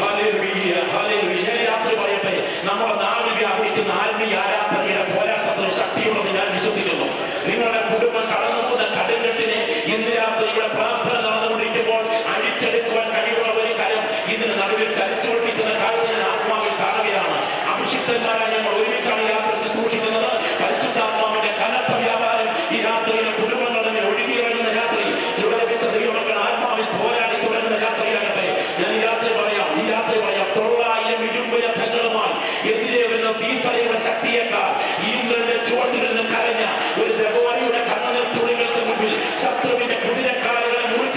Hallelujah, hallelujah. ഞാൻ രാത്രി പറയട്ടെ, നമ്മുടെ നാവിൽ വ്യാപരിക്കുന്ന ആത്മീയ ആരാധനയുടെ പോരാട്ടത്തിന് ശക്തിയുണ്ടെന്ന് ഞാൻ വിശ്വസിക്കുന്നു. നിങ്ങളുടെ കുടുംബം കടന്നുപോകുന്ന കടുങ്കെട്ടിനെ ഇന്ന് രാത്രി ഇവിടെ പ്രാർത്ഥന നടന്നുകൊണ്ടിരിക്കുമ്പോൾ അഴിച്ചെടുക്കുവാൻ കഴിവുള്ള ഒരു കരം ഇതിന് നടുവിൽ ചലിച്ചുകൊണ്ടിരിക്കുന്ന കാഴ്ച ഞാൻ ആത്മാവിൽ കാണുകയാണ്. അഭിഷിക്തന്മാരെ ഞങ്ങൾ ഒരുമിച്ചാണ് യാത്ര ശുശ്രൂഷിക്കുന്നത്. പരിശുദ്ധാത്മാവിന്റെ കനത്ത വ്യാപാരം ഈ രാത്രിയിലെ കുടുംബങ്ങളുടെ മേൽ ഒഴുകിയിറങ്ങുന്ന രാത്രി കൃപ ലഭിച്ച ദൈവമക്കൾ ആത്മാവിൽ പോരാടി തുടങ്ങുന്ന രാത്രിയാകട്ടെ. ഞാൻ ഈ രാത്രി പറയാം 900 ഇരുമ്പ് രഥങ്ങളുമായി എതിരെ വരുന്ന സീസയുടെ ശക്തിയേക്കാൾ ഈന്തലിന്റെ ചുവട്ടിൽ നിന്ന് കരഞ്ഞ ഒരു ദബോരയുടെ കണ്ണുനീർ തുള്ളികൾക്ക് മുമ്പിൽ ശത്രുവിന്റെ കുതിരക്കാലുകളെ മുറിച്ചു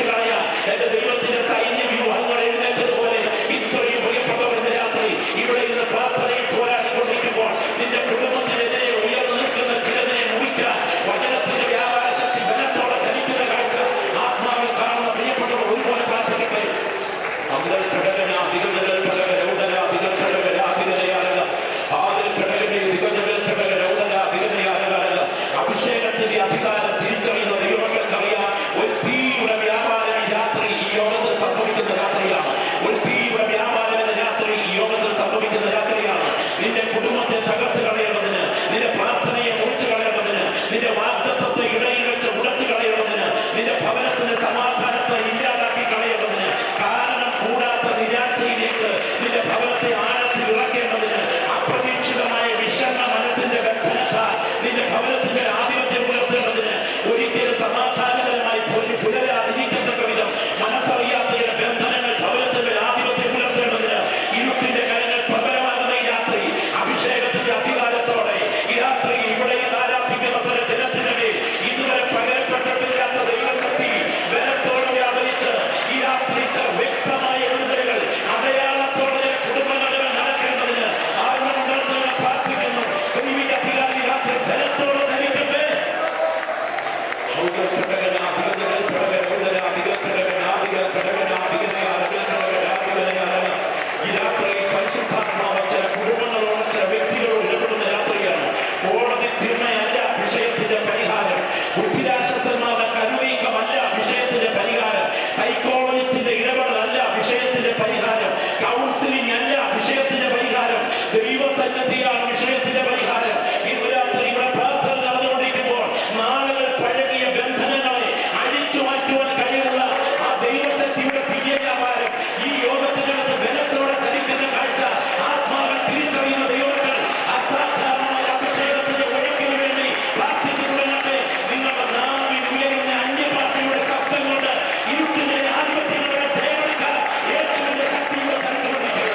വിഷയത്തിന്റെ പരിഹാരം. ബുദ്ധിരാക്ഷസന്മാരുടെ കരുനീക്കമല്ല വിഷയത്തിന്റെ പരിഹാരം. സൈക്കോളജിസ്റ്റിന്റെ ഇടപെടലല്ല വിഷയത്തിന്റെ പരിഹാരം. കൗൺസിലിംഗ് അല്ല വിഷയത്തിന്റെ പരിഹാരം. ദൈവസന്നിധിയാണ് വിഷയത്തിന്റെ പരിഹാരം. ഇന്ന് രാത്രി ഇവിടെ പ്രാർത്ഥന നടന്നുകൊണ്ടിരിക്കുമ്പോൾ നാളുകൾ പഴകിയ ബന്ധനങ്ങളെ അഴിച്ചു മാറ്റുവാൻ കഴിവുള്ള ആ ദൈവശക്തിയുടെ ദിവ്യവ്യാപാരം ഈ യോഗത്തിനകത്ത് ബലത്തോടെ ചലിക്കുന്ന കാഴ്ച ആത്മാവിൽ തിരിച്ചറിയുന്ന ദൈവങ്ങൾ അസാധാരണമായ അഭിഷേകത്തിന്റെ ഒഴുക്കിന് വേണ്ടി പ്രാർത്ഥിക്കുന്നുണ്ടെങ്കിൽ നിങ്ങളുടെ നാവിൽ ഉയരുന്ന അന്യഭാഷയുടെ ശബ്ദം കൊണ്ട് ഇരുട്ടിന്റെ ആധിപത്യങ്ങളുടെ ജയമെടുക്കാൻ യേശുവിന്റെ ശക്തിയുടെ തലച്ചുകൊണ്ടിരിക്കുക.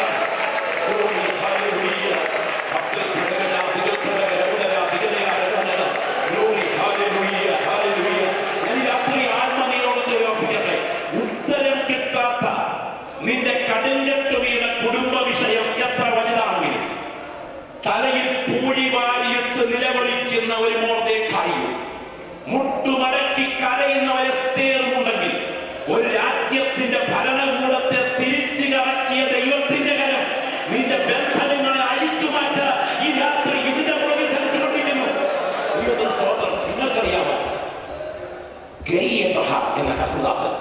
ഉത്തരം കിട്ടാത്ത നിന്റെ കടിഞ്ഞെട്ടു വീണ കുടുംബ വിഷയം എത്ര വലുതാണെങ്കിലും തലയിൽ പൂഴി വാരിയിട്ട് നിലവിളിക്കുന്ന ഒരു മൊർദെഖായി, മുട്ടുമടക്കി കരയുന്ന എസ്തേറുണ്ടെങ്കിൽ, ഒരു രാജ്യത്തിന്റെ ഭരണകൂടത്തെ തിരിച്ചു കറക്കിയ ദൈവത്തിന്റെ കരം നിന്റെ ബന്ധനങ്ങളെ അഴിച്ചു മാറ്റാൻ ഈ രാത്രി ഇതിന്റെ പുറകിൽ ചലിച്ചുകൊണ്ടിരിക്കുന്നു. സ്തോത്രം. നിങ്ങൾക്കറിയാമോ എന്ന കർത്തദാസൻ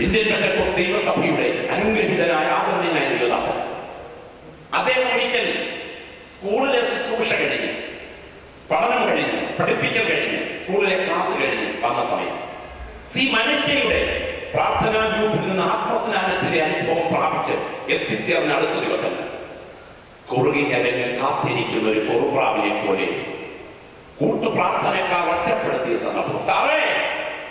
ഇന്ത്യൻ പെന്തക്കോസ്ത് ദൈവസഭയുടെ അനുഗ്രഹീതനായ ആദരണീയനായ ദൈവദാസൻ, അദ്ദേഹം ഒരിക്കൽ സ്കൂളിലെ ശുശ്രൂഷ കഴിഞ്ഞ്, പഠനം കഴിഞ്ഞ്, പഠിപ്പിക്കൽ കഴിഞ്ഞ്, സ്കൂളിലെ ക്ലാസ് കഴിഞ്ഞ് വന്ന സമയം മനുഷ്യയുടെ പ്രാർത്ഥനാ ഗ്രൂപ്പിൽ നിന്ന് ആത്മസ്നാനത്തിന്റെ അനുഭവം പ്രാപിച്ച് എത്തിച്ചേർന്ന അടുത്ത ദിവസം കുറുകിയരങ്ങൾ കാത്തിരിക്കുന്ന ഒരു കുറുപ്രാവിനെ പോലെ കൂട്ടുപ്രാർത്ഥനക്കാർ ഒറ്റപ്പെടുത്തിയ സന്ദർഭം.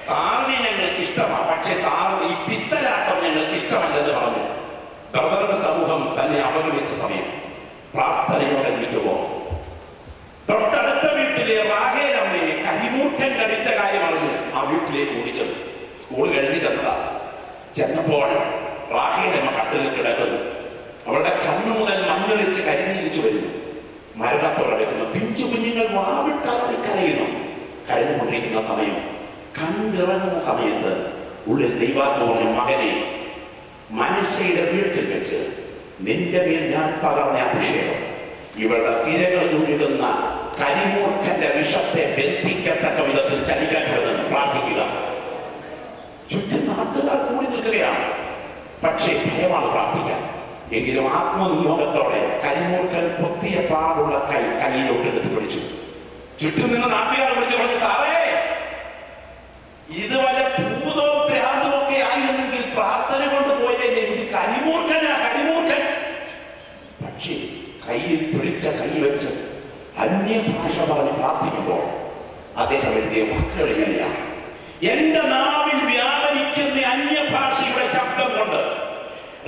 സാറിനെ ഞങ്ങൾക്ക് ഇഷ്ടമാണ്, പക്ഷെ സാറിന് ഈ പിത്തലാട്ടം ഞങ്ങൾക്ക് ഇഷ്ടമല്ലെന്ന് പറഞ്ഞു ബ്രദറിന്റെ സമൂഹം തന്നെ അവഗണിച്ച സമയം പ്രാർത്ഥനയോടെ ഇരിക്കുമ്പോ തൊട്ടടുത്ത വീട്ടിലെ റാഹേൽ അമ്മയെ കരിമൂർഖൻ കടിച്ച കാര്യം അറിഞ്ഞ് ആ വീട്ടിലേക്ക് ഓടിച്ചത്. സ്കൂൾ കഴിഞ്ഞ് ചെന്നപ്പോൾ റാഹേൽ അമ്മ കട്ടിലിൽ കിടക്കുന്നു. അവളുടെ കണ്ണു മുതൽ മഞ്ഞൊലിച്ച് കരിനീലിച്ചു വരുന്നു. മരണത്തോടടുക്കുന്ന പിഞ്ചു കുഞ്ഞുങ്ങൾ വാവിട്ടാതെ കരയുന്നു. കരഞ്ഞുകൊണ്ടിരിക്കുന്ന സമയം, കണ്ടിറങ്ങുന്ന സമയത്ത് ഉള്ളിൽ ദൈവാത്മ പറഞ്ഞു, മകനെ, മനുഷ്യയുടെ വീട്ടിൽ വെച്ച് നിന്റെ മേൽ ഞാൻ പകർന്ന അഭിഷേകം ഇവളുടെ സിരകളിൽ ഒഴുകുന്ന കരിമൂർഖന്റെ വിഷത്തെ ബന്ധിക്കത്തക്ക വിധത്തിൽ ചലിക്കാൻ പറ്റുന്നു. പ്രാർത്ഥിക്കുക. ചുറ്റും നാട്ടുകാർ കൂടി നിൽക്കുകയാണ്, പക്ഷേ ഭയമാണ് പ്രാർത്ഥിക്കാൻ. എങ്കിലും ആത്മനിയോഗത്തോടെ കരിമൂർഖൻ പൊത്തിയ പാടുള്ള കൈയിലോട്ട് എടുത്ത് പിടിച്ചു. ചുറ്റും നിന്ന് നാട്ടുകാർ വിളിച്ചു പറഞ്ഞു, സാറേ, ഇത് വല്ല ഭൂതവും ഭ്രാന്തവും ഒക്കെ ആയിരുന്നെങ്കിൽ പ്രാർത്ഥന കൊണ്ട് പോയതിന്റെ ഇത് കരിമൂർഖൻ. പക്ഷേ കയ്യിൽ പിടിച്ച കൈ വെച്ച് അന്യഭാഷ പറഞ്ഞ് പ്രാർത്ഥിക്കുമ്പോൾ അദ്ദേഹം എഴുതിയ വാക്കുകൾ എങ്ങനെയാണ്? എന്റെ നാവിൽ വ്യാപരിക്കുന്ന അന്യഭാഷയുടെ ശബ്ദം കൊണ്ട്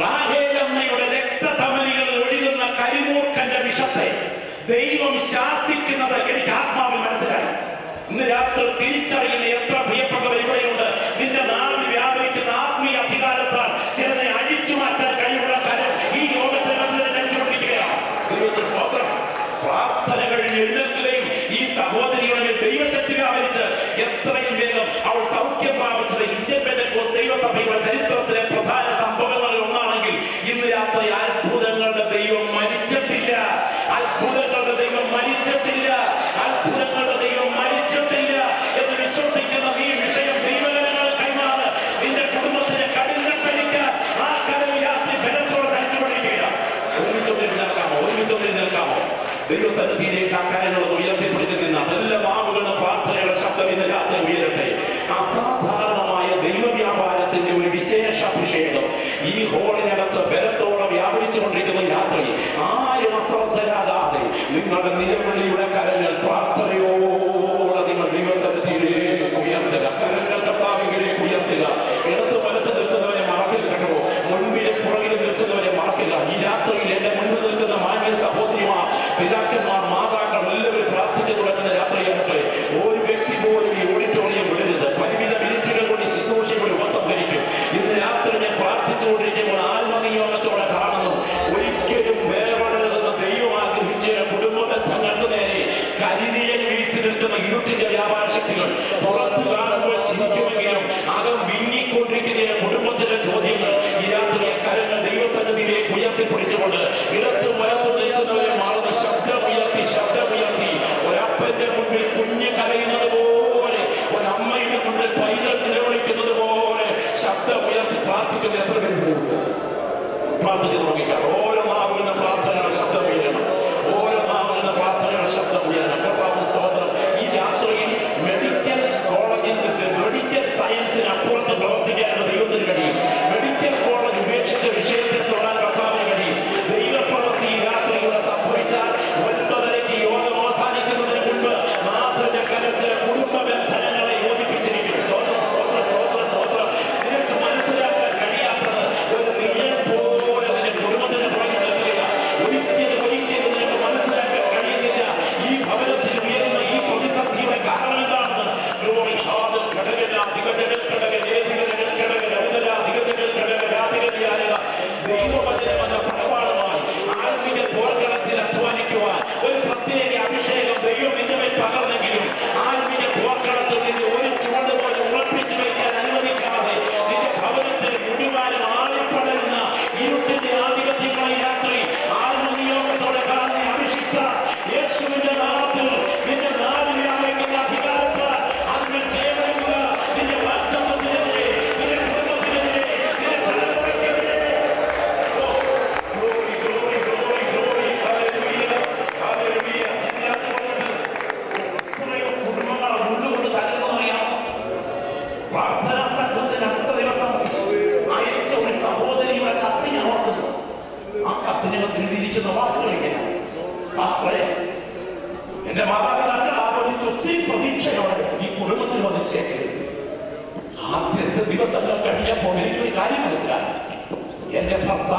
റാഹേൽ അമ്മയുടെ രക്തധമനികളിൽ ഒഴുകുന്ന കരിമൂർഖന്റെ വിഷത്തെ ദൈവം ശാസിക്കുന്നത് എനിക്ക് ആത്മാവിൽ മനസ്സിലായി. ഇന്ന് രാത്രി തിരിച്ചറിയുന്ന എത്ര പ്രിയപ്പെട്ടവർ ഇവിടെയുണ്ട്. നിന്റെ നാവിൽ വ്യാപരിക്കുന്ന ആത്മീയ അധികാരത്താൽ ചിലരെ അഴിച്ചു മാറ്റാൻ കഴിവുള്ള കരം ഈ ലോകത്തെ ധരിച്ചുകൊണ്ടിരിക്കുകയാണ്. പ്രാർത്ഥനകൾ എഴുന്നേൽക്കുകയും ഈ സഹോദരിയുടെ ദൈവശക്തി വ്യാപരിച്ച് എത്രയും വേഗം അവൾ സൗഖ്യം പ്രാപിച്ചത് ഇന്ത്യൻ പെന്തക്കോസ്ത് ദൈവസഭയുടെ ചരിത്രത്തിലെ പ്രധാന സംഭവങ്ങളിൽ ഒന്നാണെങ്കിൽ ഇന്ന് രാത്രി അത്ഭുതങ്ങളുടെ ദൈവം മരിച്ചിട്ടില്ല. അത്ഭുതങ്ങളുടെ ദൈവം മരിച്ചിട്ടില്ല. അത്ഭുതങ്ങളുടെ ദൈവം മരിച്ചിട്ടില്ല എന്ന് വിശ്വസിക്കുന്ന ഈ വിഷയം ദൈവകരങ്ങൾ കൈമാറ്. നിന്റെ കുടുംബത്തിന് കടിഞ്ഞെട്ടടിക്കാൻ ആ കരം രാത്രി ബലത്തോടെ ധരിച്ചുകൊണ്ടിരിക്കുകയാണ്. ഒരുമിച്ചൊന്നിൽ നിൽക്കാമോ? ദൈവസന്നിധിയിലേക്ക് ആ കാര്യങ്ങളൊന്ന് ഉയർത്തിപ്പിടിച്ച് നിന്നാൽ എല്ലാ നാവുകളുടെ പ്രാർത്ഥനയുടെ ശബ്ദം ഇന്ന് രാത്രി ഉയരട്ടെ. അസാധാരണമായ ദൈവവ്യാപാരത്തിന്റെ ഒരു വിശേഷ അഭിഷേകം ഈ ഹോളിനകത്ത് ബലത്തോടെ വ്യാപരിച്ചുകൊണ്ടിരിക്കുന്ന രാത്രി ആരും അശ്രദ്ധരാകാതെ നിങ്ങളുടെ നിലവിളിയുടെ കരങ്ങൾ പ്രാർത്ഥനയോടെ നിങ്ങൾ ദൈവസന്നിധിയിലേക്ക് ഉയർത്തുക. കരങ്ങൾ കർത്താവിലേക്ക് ഉയർത്തുക. ഇടത്ത് വലത്ത് നിൽക്കുന്നവരെ മറക്കിൽ കേട്ടോ, മുൻപിലും പുറകിലും നിൽക്കുന്നവരെ മറക്കുക. ഈ രാത്രിയിൽ എന്റെ മുൻപിൽ നിൽക്കുന്ന മാന്യ സഹോദരിമാർ, പിതാക്കന്മാർ, മാതാക്കൾ എല്ലാവരും പ്രാർത്ഥിച്ചു തുടങ്ങുന്ന രാത്രിയാകട്ടെ. ഒരു വ്യക്തി പോലും ഈ ഓഡിറ്റോറിയം വിടരുത്. പരിമിത മിനിറ്റുകൾ കൊണ്ട് ശുശ്രൂഷയുടെ ഉപസംഹരിക്കും. ഇന്ന് രാത്രി ഞാൻ പ്രാർത്ഥിച്ചുകൊണ്ടിരിക്കുമ്പോൾ ആത്മനിയോഗത്തോടെ കാണുന്നു, ഒരിക്കലും വേർപെടരുതെന്ന് ദൈവം ആഗ്രഹിച്ച കുടുംബ ബന്ധങ്ങൾക്ക് നേരെ കരിനിഴൽ വീഴ്ത്തി നിൽക്കുന്ന ഇരുട്ടിന്റെ വ്യാപാര ശക്തികൾ പുറത്തു കാണുമ്പോൾ ചിരിക്കുമെങ്കിലും അകം വീങ്ങിക്കൊണ്ടിരിക്കുന്ന കുടുംബത്തിന്റെ ചോദ്യങ്ങൾ ഈ രാത്രി കരങ്ങൾ ദൈവസന്നിധിയിലേക്ക് ഉയർത്തിപ്പിടിച്ചുകൊണ്ട് ഇടത്തും വലത്തും നിൽക്കുന്നവരെ മാറുന്ന ശബ്ദമുയർത്തി ഒരപ്പന്റെ മുൻപിൽ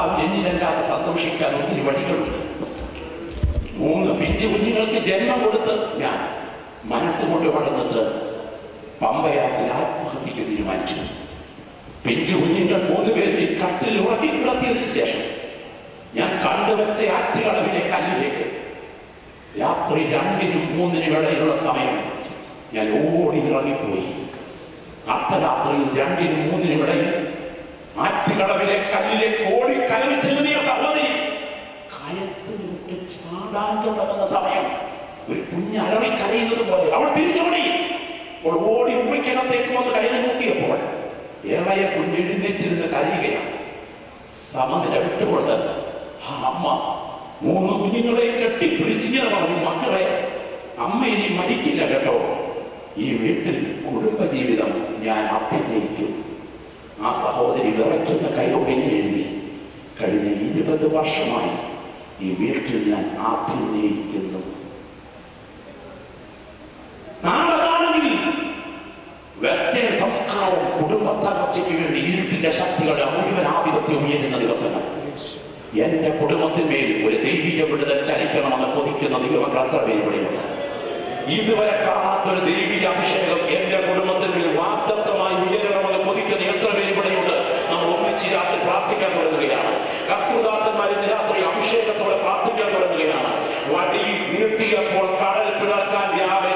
കർത്താവ് എന്നിലല്ലാതെ സന്തോഷിക്കാൻ ഒത്തിരി വഴികളുണ്ട്. 3 പിഞ്ചു കുഞ്ഞുങ്ങൾക്ക് ജന്മം കൊടുത്ത് ഞാൻ മനസ്സുകൊണ്ട് വളർന്നിട്ട് പമ്പയാറ്റിൽ ആത്മഹത്യക്ക് തീരുമാനിച്ചു. പിഞ്ചു കുഞ്ഞുങ്ങൾ 3 പേരെ കട്ടിൽ ഉറക്കി കിടത്തിയതിനു ശേഷം ഞാൻ കണ്ടുവച്ച ആറ്റുകളവിലെ കല്ലിലേക്ക് രാത്രി 2-നും 3-നും ഇടയിലുള്ള സമയം ഞാൻ ഓടി ഇറങ്ങിപ്പോയി. അർദ്ധരാത്രിയിൽ 2-നും 3-നും ഇടയിൽ ആറ്റുകളവിലെ കല്ലിലേക്ക് ഓടി കയറി ചെല്ലുന്ന സഹോദരി കയത്തിലോട്ട് ചാടാൻ തുടങ്ങുന്ന സമയം ഒരു കുഞ്ഞ് അലറി കരയുന്നത് പോലെ അവൾ തിരിച്ചോടി. അവൾ ഓടി ഉമ്മയ്ക്കകത്തേക്ക് വന്ന് കയറി നോക്കിയപ്പോൾ ഇളയ കുഞ്ഞ് എഴുന്നേറ്റിരുന്ന് കരയുകയാണ്. സമനില വിട്ടുകൊണ്ട് ആ അമ്മ 3 കുഞ്ഞുങ്ങളെ കെട്ടിപ്പിടിച്ചിങ്ങനെ പറഞ്ഞു, മക്കളെ, അമ്മ ഇനി മരിക്കില്ല കേട്ടോ. ഈ വീട്ടിൽ കുടുംബജീവിതം ഞാൻ അഭിനയിക്കും. ആ സഹോദരി വിറയ്ക്കുന്ന കൈയോടിനെ എഴുതി, കഴിഞ്ഞ 20 വർഷമായി ഈ വീട്ടിൽ ഞാൻ അഭിനയിക്കുന്നു. നാളെയാണെങ്കിൽ വെസ്റ്റേൺ സംസ്കാരം കുടുംബ തകർച്ചയ്ക്ക് വേണ്ടി ഇരുട്ടിന്റെ ശക്തികളുടെ മുഴുവൻ ആധിപത്യം ഉയരുന്ന ദിവസങ്ങൾ. എന്റെ കുടുംബത്തിന്മേൽ ഒരു ദൈവിക വിടുതൽ ചലിക്കണമെന്ന് കൊതിക്കുന്ന ദൈവങ്ങൾ അത്ര പേരുപടിയുണ്ട്. ഇതുവരെ കാണാത്തൊരു ദൈവിക അഭിഷേകം എന്റെ കുടുംബത്തിന്മേൽ വാഗ്ദത്തമായി ഉയരണമെന്ന് കൊതിക്കുന്ന എത്ര പേരുപടിയുണ്ട്. നമ്മൾ ഒന്നിച്ച് രാത്രി പ്രാർത്ഥിക്കാൻ തുടങ്ങുകയാണ്. കർത്തൃദാസന്മാർ ഇന്ന് രാത്രി അഭിഷേകത്തോടെ പ്രാർത്ഥിക്കാൻ തുടങ്ങുകയാണ്. വടി നീട്ടിയപ്പോൾ കടൽ പിളർക്കാൻ രാവിലെ